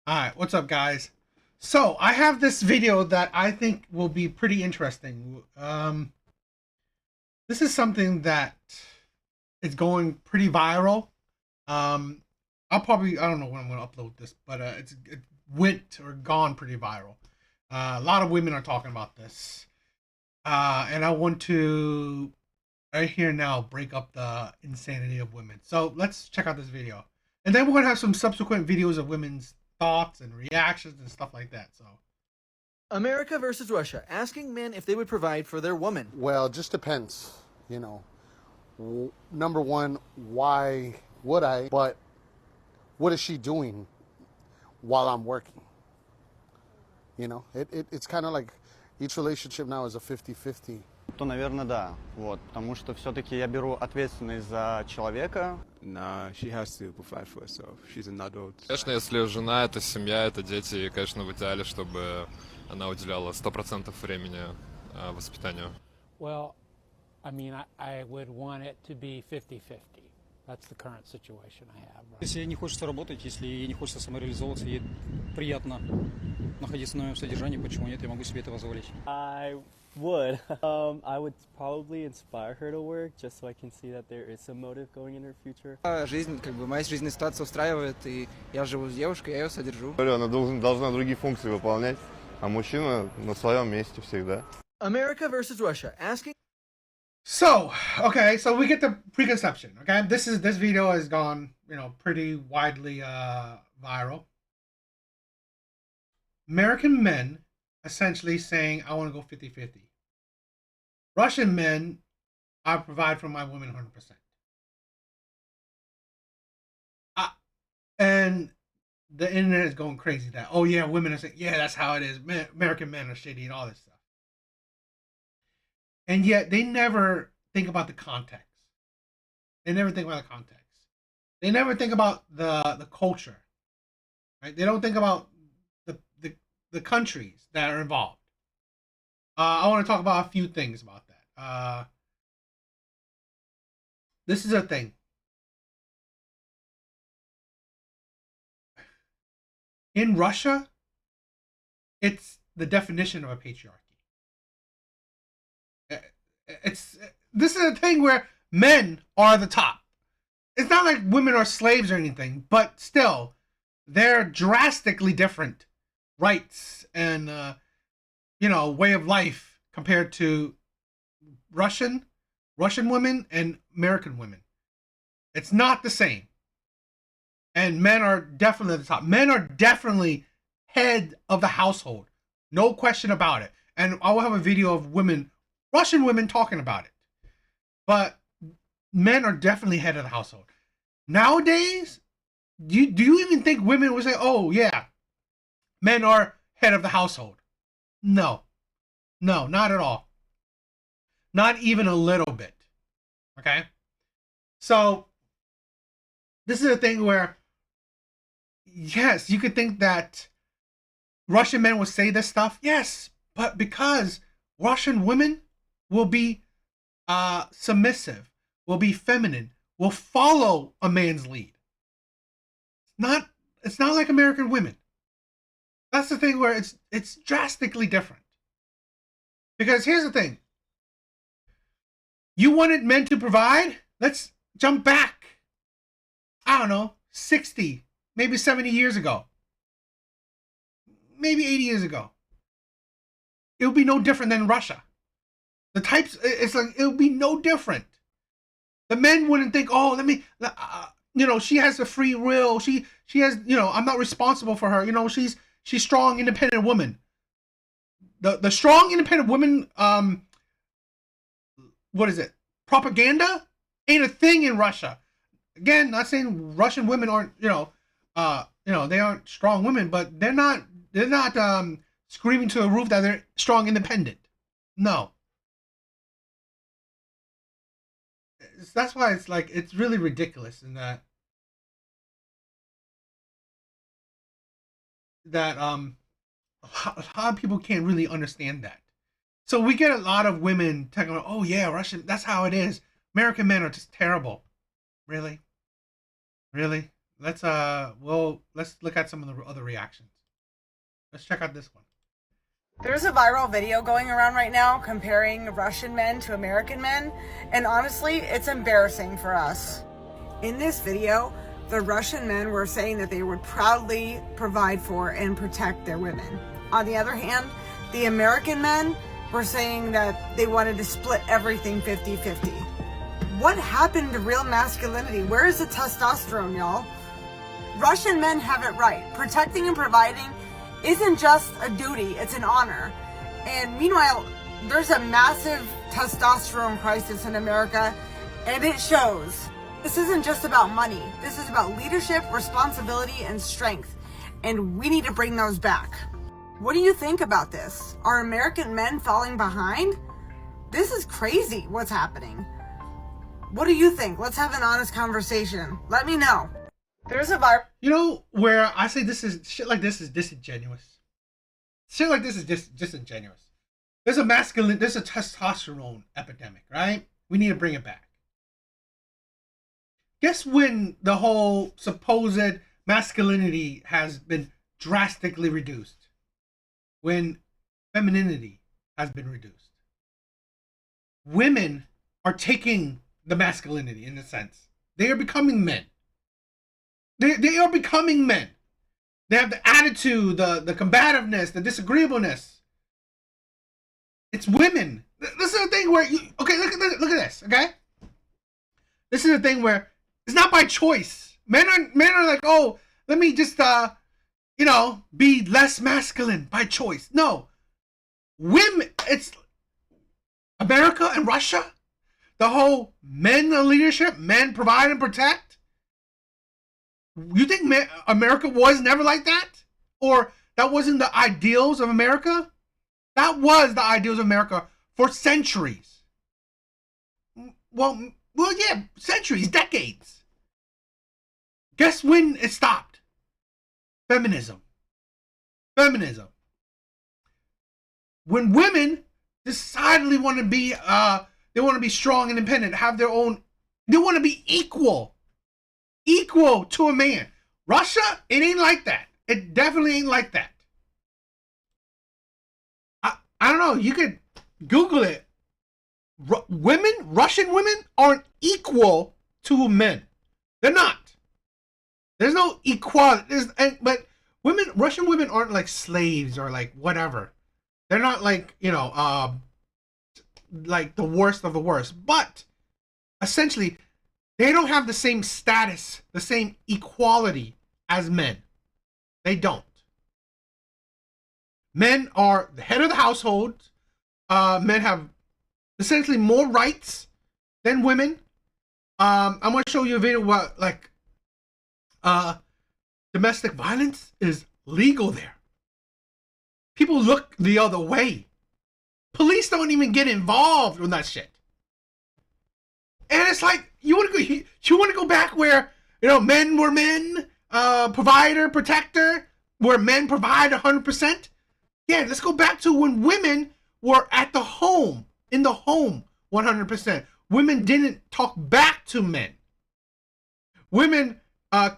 Alright, what's up guys? So, I have this video that I think will be pretty interesting. This is something that is going pretty viral. Um, I don't know when I'm going to upload this, but it went or gone pretty viral. A lot of women are talking about this. And I want to, right here now, break up the insanity of women. So, let's check out this video. And then we're going to have some subsequent videos of women's thoughts and reactions and stuff like that. So, America versus Russia, asking men if they would provide for their woman. Well, it just depends, you know. Number one, why would I? But what is she doing while I'm working? You know, it's kind of like each relationship now is a 50-50. То, наверное, да. Вот, потому что все-таки я беру ответственность за человека. Nah, she has to provide for herself. She's an adult. Конечно, если жена, это семья, это дети, и, конечно, в идеале, чтобы она уделяла 100% времени воспитанию. Well, I mean, I would want it to be 50-50. That's the current situation I have. Если ей не хочется работать, если ей не хочется самореализовываться, ей приятно находиться на моем содержании, почему нет, я могу себе это позволить. I would. I would probably inspire her to work, just so I can see that there is some motive going in her future. Жизнь, моя жизненная ситуация устраивает, и я живу с девушкой, я ее содержу. Она должна другие функции выполнять, а мужчина на своем месте всегда. America versus Russia, asking. So, okay, so we get the preconception. Okay, this video has gone, pretty widely viral. American men essentially saying, I want to go 50-50. Russian men, I provide for my women 100%. And the internet is going crazy that, oh yeah, women are saying, yeah, that's how it is. American men are shitty and all this stuff. And yet they never think about the context. They never think about the context. They never think about the culture. Right? They don't think about the countries that are involved. I want to talk about a few things about that. This is a thing. In Russia, it's the definition of a patriarchy. This is a thing where men are the top. It's not like women are slaves or anything, but still, they're drastically different rights and way of life compared to Russian women and American women. It's not the same. And men are definitely at the top. Men are definitely head of the household. No question about it. And I will have a video of Russian women talking about it. But men are definitely head of the household. Nowadays, do you even think women would say, oh yeah, men are head of the household? No, not at all. Not even a little bit. Okay? So, this is a thing where, yes, you could think that Russian men would say this stuff. Yes, but because Russian women will be submissive, will be feminine, will follow a man's lead. It's not like American women. That's the thing where it's drastically different. Because here's the thing. You wanted men to provide? Let's jump back. I don't know, 60, maybe 70 years ago. Maybe 80 years ago. It would be no different than Russia. It's like, it would be no different. The men wouldn't think, oh, she has a free will. She has, I'm not responsible for her. She's strong, independent woman. The strong, independent woman, what is it? Propaganda ain't a thing in Russia. Again, not saying Russian women aren't, they aren't strong women, but they're not screaming to the roof that they're strong, independent. No. That's why it's really ridiculous in that a lot of people can't really understand that. So we get a lot of women talking about, oh yeah, Russian, that's how it is. American men are just terrible. Really? let's look at some of the other reactions. Let's check out this one. There's a viral video going around right now comparing Russian men to American men, and honestly, it's embarrassing for us. In this video, the Russian men were saying that they would proudly provide for and protect their women. On the other hand, the American men were saying that they wanted to split everything 50-50. What happened to real masculinity? Where is the testosterone, y'all? Russian men have it right. Protecting and providing isn't just a duty, it's an honor. And meanwhile, there's a massive testosterone crisis in America, and it shows. This isn't just about money. This is about leadership, responsibility, and strength. And we need to bring those back. What do you think about this? Are American men falling behind? This is crazy what's happening. What do you think? Let's have an honest conversation. Let me know. There's a vibe. You know where I say shit like this is disingenuous. Shit like this is disingenuous. There's a testosterone epidemic, right? We need to bring it back. Guess when the whole supposed masculinity has been drastically reduced? When femininity has been reduced. Women are taking the masculinity in a sense. They are becoming men. They are becoming men. They have the attitude, the combativeness, the disagreeableness. It's women. This is the thing where look at this, okay? This is the thing where it's not by choice. Men are like, oh, let me just be less masculine by choice. No. Women, it's America and Russia. The whole men in leadership, men provide and protect. You think America was never like that? Or that wasn't the ideals of America? That was the ideals of America for centuries. Well, yeah, centuries, decades. Guess when it stopped? Feminism. When women decidedly want to be, they want to be strong and independent, have their own, they want to be equal to a man. Russia, it ain't like that. It definitely ain't like that. I don't know. You could Google it. Russian women aren't equal to men. They're not. There's no equality. But Russian women aren't like slaves or like whatever. They're not like, like the worst of the worst. But essentially, they don't have the same status, the same equality as men. They don't. Men are the head of the household. Men have essentially more rights than women. I'm going to show you a video about domestic violence is legal there. People look the other way. Police don't even get involved with that shit. And it's like, you want to go back where, men were men, provider, protector, where men provide 100%? Yeah, let's go back to when women were at the home, in the home, 100%. Women didn't talk back to men. Women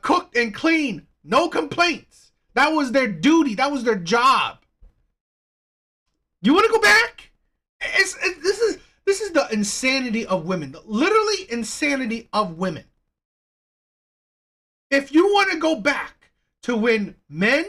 cooked and cleaned, no complaints. That was their duty. That was their job. You want to go back? This is the insanity of women. Literally insanity of women. If you want to go back to when men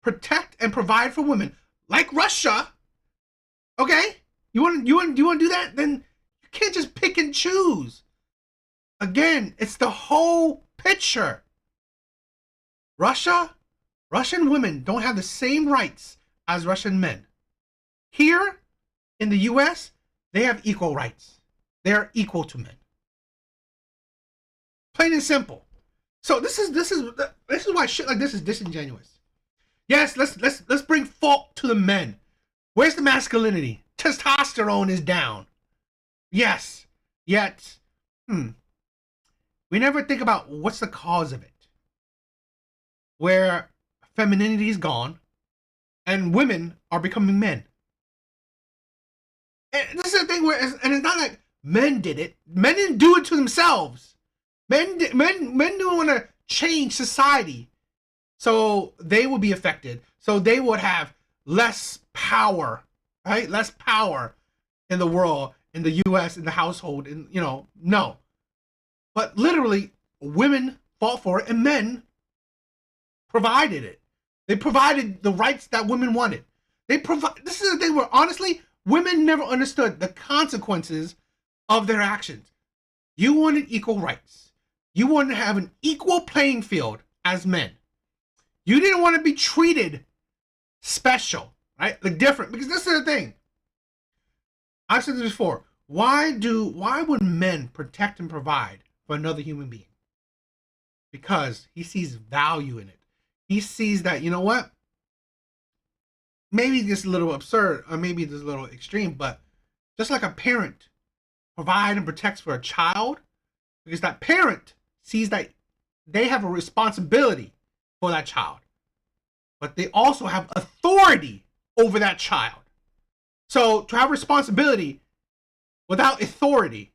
protect and provide for women, like Russia, okay? You want to do that? Then you can't just pick and choose. Again, it's the whole picture. Russian women don't have the same rights as Russian men. Here in the US, they have equal rights. They are equal to men. Plain and simple. So this is why shit like this is disingenuous. Yes, let's bring fault to the men. Where's the masculinity? Testosterone is down. Yes. Yet, we never think about what's the cause of it. Where femininity is gone and women are becoming men. And this is the thing where, and it's not like men did it. Men didn't do it to themselves. Men didn't want to change society so they would be affected. So they would have less power, right? Less power in the world, in the US, in the household, and no. But literally, women fought for it and men provided it. They provided the rights that women wanted. This is the thing where honestly, women never understood the consequences of their actions. You wanted equal rights. You wanted to have an equal playing field as men. You didn't want to be treated special, right? Like different, because this is the thing. I've said this before. Why would men protect and provide for another human being? Because he sees value in it. He sees that, you know what? Maybe this is a little absurd, or maybe this is a little extreme, but just like a parent provides and protects for a child, because that parent sees that they have a responsibility for that child, but they also have authority over that child. So to have responsibility without authority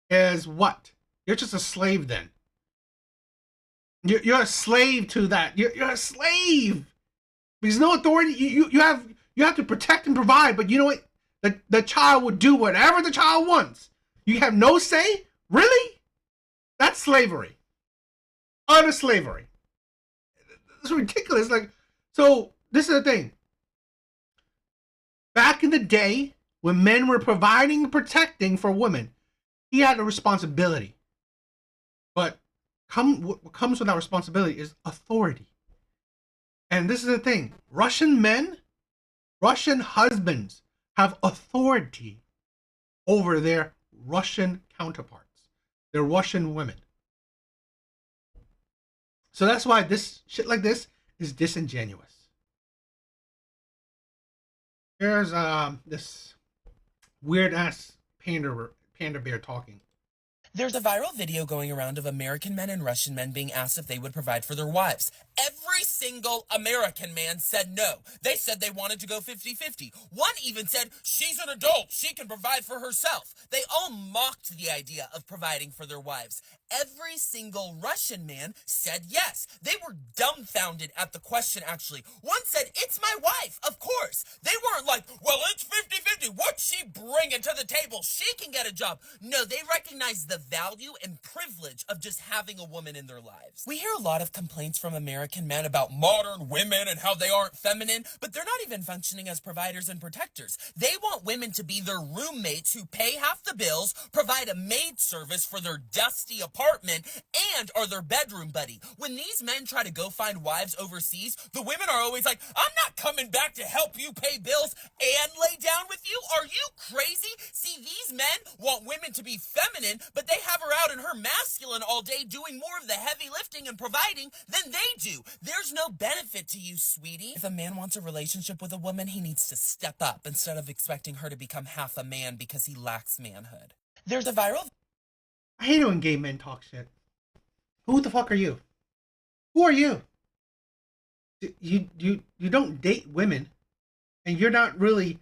is what? You're just a slave then. You're a slave to that. You're a slave. Because no authority, you have to protect and provide, but you know what? The child will do whatever the child wants. You have no say? Really? That's slavery. Utter slavery. It's ridiculous. Like, so this is the thing. Back in the day, when men were providing and protecting for women, he had a responsibility. But what comes with that responsibility is authority. And this is the thing. Russian husbands have authority over their Russian counterparts, their Russian women. So that's why this shit like this is disingenuous. Here's this weird ass panda bear talking. There's a viral video going around of American men and Russian men being asked if they would provide for their wives. Every single American man said no. They said they wanted to go 50-50. One even said, she's an adult, she can provide for herself. They all mocked the idea of providing for their wives. Every single Russian man said yes. They were dumbfounded at the question, actually. One said, it's my wife, of course. They weren't like, well, it's 50-50. What's she bringing to the table? She can get a job. No, they recognized the value and privilege of just having a woman in their lives. We hear a lot of complaints from American men about modern women and how they aren't feminine, but they're not even functioning as providers and protectors. They want women to be their roommates who pay half the bills, provide a maid service for their dusty apartment, and are their bedroom buddy. When these men try to go find wives overseas, the women are always like, I'm not coming back to help you pay bills and lay down with you. Are you crazy? See, these men want women to be feminine, but they have her out in her masculine all day doing more of the heavy lifting and providing than they do. There's no benefit to you, sweetie. If a man wants a relationship with a woman, he needs to step up instead of expecting her to become half a man because he lacks manhood. There's a viral... I hate it when gay men talk shit. Who the fuck are you? Who are you? You don't date women, and you don't really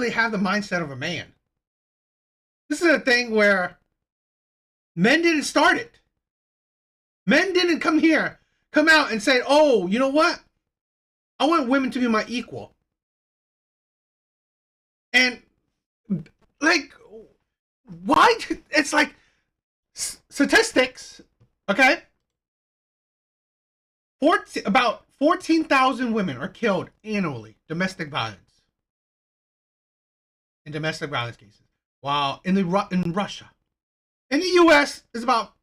have the mindset of a man. This is a thing where men didn't start it. Men didn't come out and say, oh, you know what? I want women to be my equal. And like, why? It's like statistics, okay? About 14,000 women are killed annually, in domestic violence cases. While in Russia, in the U.S. is about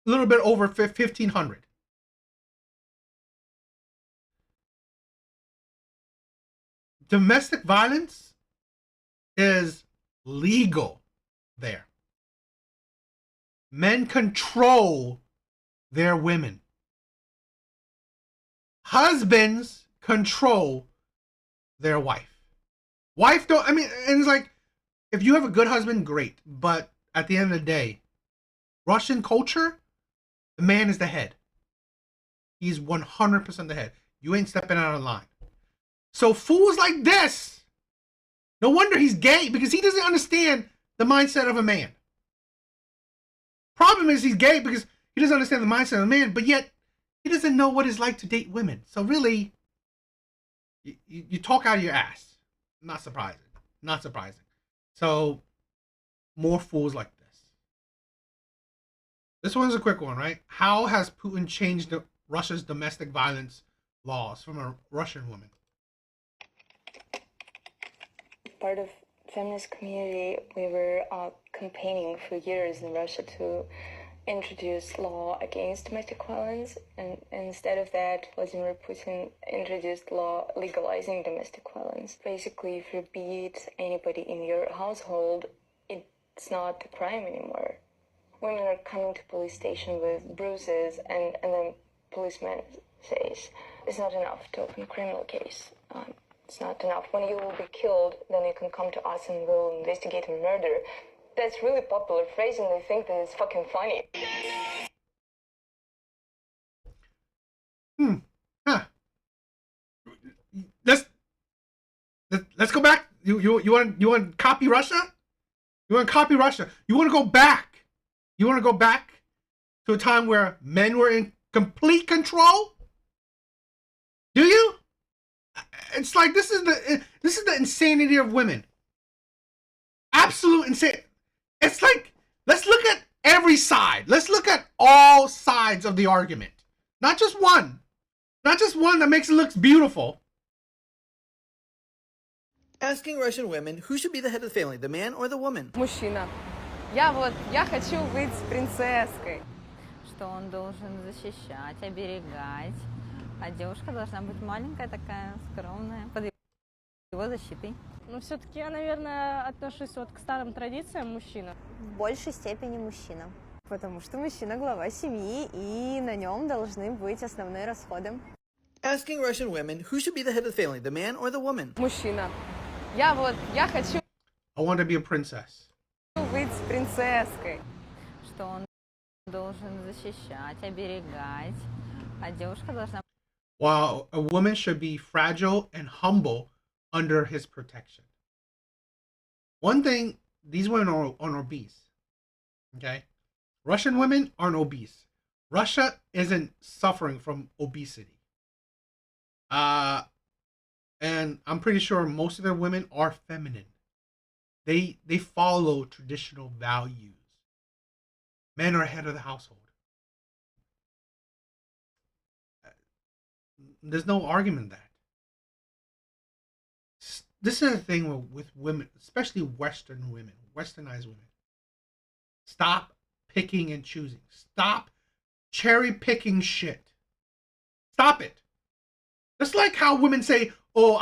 a little bit over 1,500. Domestic violence is legal there. Men control their women. Husbands control their wife. And it's like, if you have a good husband, great. But at the end of the day, Russian culture, the man is the head. He's 100% the head. You ain't stepping out of line. So fools like this, no wonder he's gay, because he doesn't understand the mindset of a man. Problem is he's gay because He doesn't understand the mindset of a man, but yet he doesn't know what it's like to date women. So really, you talk out of your ass. Not surprising. Not surprising. So, more fools like this. This one's a quick one, right? How has Putin changed Russia's domestic violence laws? From a Russian woman. Part of feminist community, we were campaigning for years in Russia to introduce law against domestic violence, and instead of that, Vladimir Putin introduced law legalizing domestic violence. Basically, if you beat anybody in your household, it's not a crime anymore. Women are coming to police station with bruises, and then policeman says, it's not enough to open a criminal case. It's not enough. When you will be killed, then you can come to us and we'll investigate a murder. That's really popular phrase, and they think that it's fucking funny. Let's go back. You want to copy Russia? You want to copy Russia? You want to go back? You want to go back to a time where men were in complete control? Do you? It's like this is the insanity of women. Absolute insanity. It's like, let's look at every side. Let's look at all sides of the argument. Not just one. Not just one that makes it look beautiful. Asking Russian women who should be the head of the family, the man or the woman? Мужчина. Я хочу быть принцесской. Что он должен защищать, оберегать, а девушка должна быть маленькая, такая скромная, под его защитой. Но все-таки я, наверное, отношусь вот к старым традициям мужчина. В большей степени мужчина. Потому что мужчина глава семьи, и на нем должны быть основные расходы. Asking Russian women who should be the head of the family, the man or the woman? Мужчина. Я хочу I want to be a princess. быть принцесской. Что он должен защищать, оберегать, а девушка должна... While a woman should be fragile and humble under his protection. One thing, these women are obese. Okay? Russian women aren't obese. Russia isn't suffering from obesity. And I'm pretty sure most of their women are feminine. They follow traditional values. Men are head of the household. There's no argument that. This is the thing with women, especially Western women, Westernized women. Stop picking and choosing. Stop cherry picking shit. Stop it. It's like how women say, "Oh,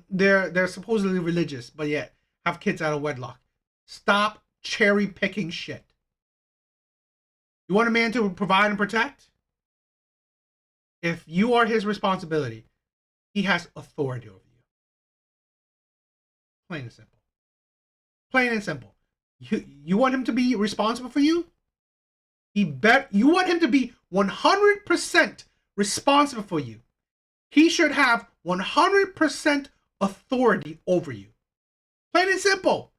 they're supposedly religious, but yet have kids out of wedlock." Stop cherry picking shit. You want a man to provide and protect? If you are his responsibility, he has authority over you. Plain and simple. Plain and simple. You want him to be responsible for you? You want him to be 100% responsible for you. He should have 100% authority over you. Plain and simple.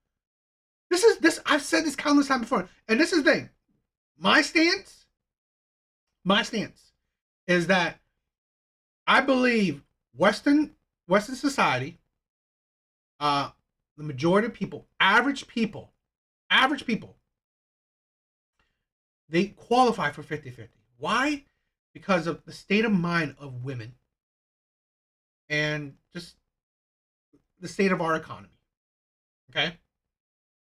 I've said this countless times before. And this is the thing. My stance is that I believe Western society, the majority of people, average people, they qualify for 50-50. Why? Because of the state of mind of women and just the state of our economy. Okay?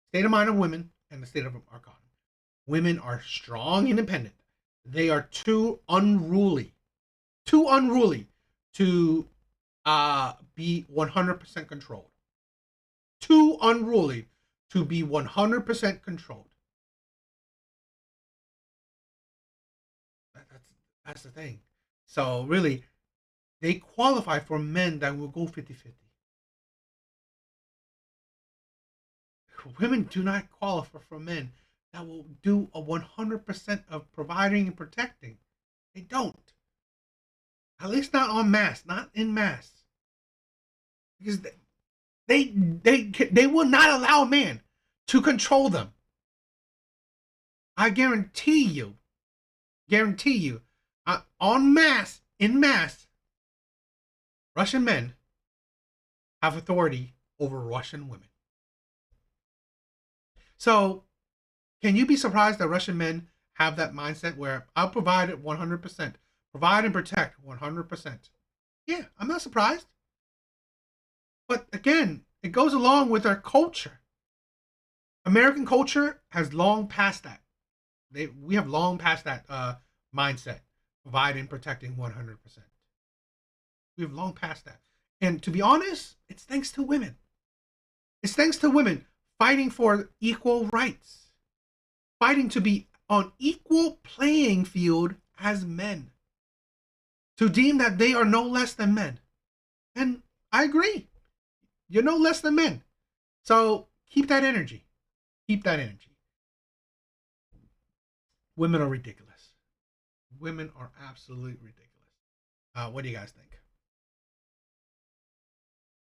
State of mind of women and the state of our economy. Women are strong, independent. They are too unruly to be 100% controlled. Too unruly to be 100% controlled. That's the thing. So really, they qualify for men that will go 50-50. Women do not qualify for men that will do a 100% of providing and protecting. They don't. At least not en masse, not in mass. Because they will not allow a man to control them. I guarantee you, guarantee you, en masse, Russian men have authority over Russian women. So, can you be surprised that Russian men have that mindset where I'll provide it 100%, provide and protect 100%? Yeah, I'm not surprised. But again, it goes along with our culture. American culture has long passed that. We have long passed that mindset, providing, protecting 100%. We have long passed that. And to be honest, it's thanks to women. It's thanks to women fighting for equal rights, fighting to be on equal playing field as men, to deem that they are no less than men. And I agree. You're no less than men. So keep that energy. Keep that energy. Women are ridiculous. Women are absolutely ridiculous. What do you guys think?